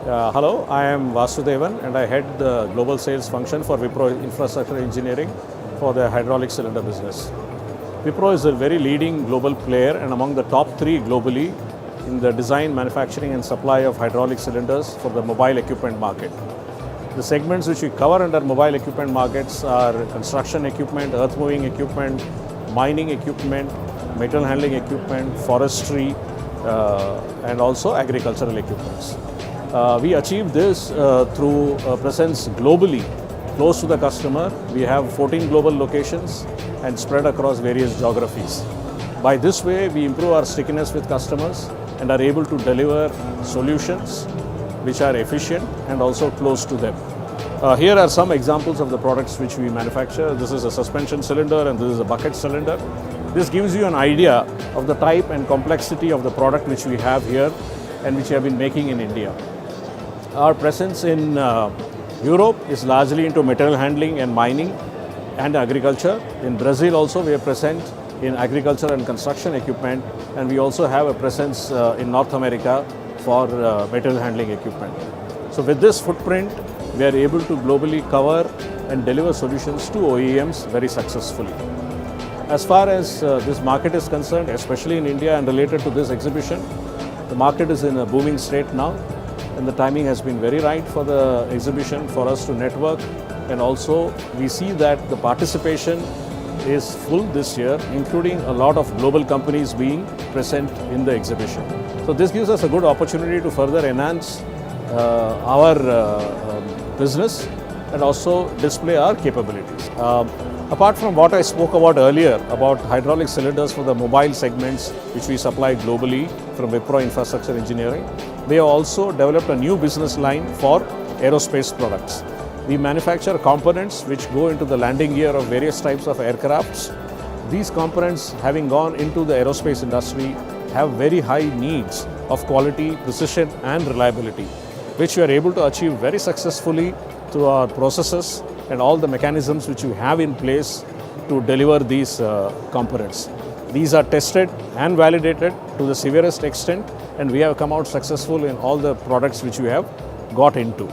Hello, I am Vasudevan and I head the global sales function for Wipro Infrastructure Engineering for the hydraulic cylinder business. Wipro is a very leading global player and among the top 3 globally in the design, manufacturing and supply of hydraulic cylinders for the mobile equipment market. The segments which we cover under mobile equipment markets are construction equipment, earth moving equipment, mining equipment, metal handling equipment, forestry and also agricultural equipments. We achieve this through a presence globally, close to the customer. We have 14 global locations and spread across various geographies. By this way, we improve our stickiness with customers and are able to deliver solutions which are efficient and also close to them. Here are some examples of the products which we manufacture. This is a suspension cylinder and this is a bucket cylinder. This gives you an idea of the type and complexity of the product which we have here and which we have been making in India. Our presence in Europe is largely into material handling and mining and agriculture. In Brazil also we are present in agriculture and construction equipment, and we also have a presence in North America for material handling equipment. So with this footprint, we are able to globally cover and deliver solutions to OEMs very successfully. As far as this market is concerned, especially in India and related to this exhibition, the market is in a booming state now, and the timing has been very right for the exhibition for us to network, and also we see that the participation is full this year, including a lot of global companies being present in the exhibition. So this gives us a good opportunity to further enhance our business and also display our capabilities. Apart from what I spoke about earlier about hydraulic cylinders for the mobile segments which we supply globally from Wipro Infrastructure Engineering, we have also developed a new business line for aerospace products. We manufacture components which go into the landing gear of various types of aircrafts. These components, having gone into the aerospace industry, have very high needs of quality, precision and reliability, which we are able to achieve very successfully through our processes and all the mechanisms which we have in place to deliver these components. These are tested and validated to the severest extent, and we have come out successful in all the products which we have got into.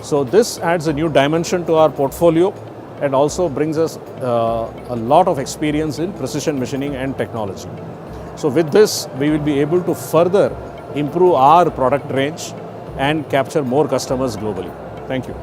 So this adds a new dimension to our portfolio and also brings us a lot of experience in precision machining and technology. So with this, we will be able to further improve our product range and capture more customers globally. Thank you.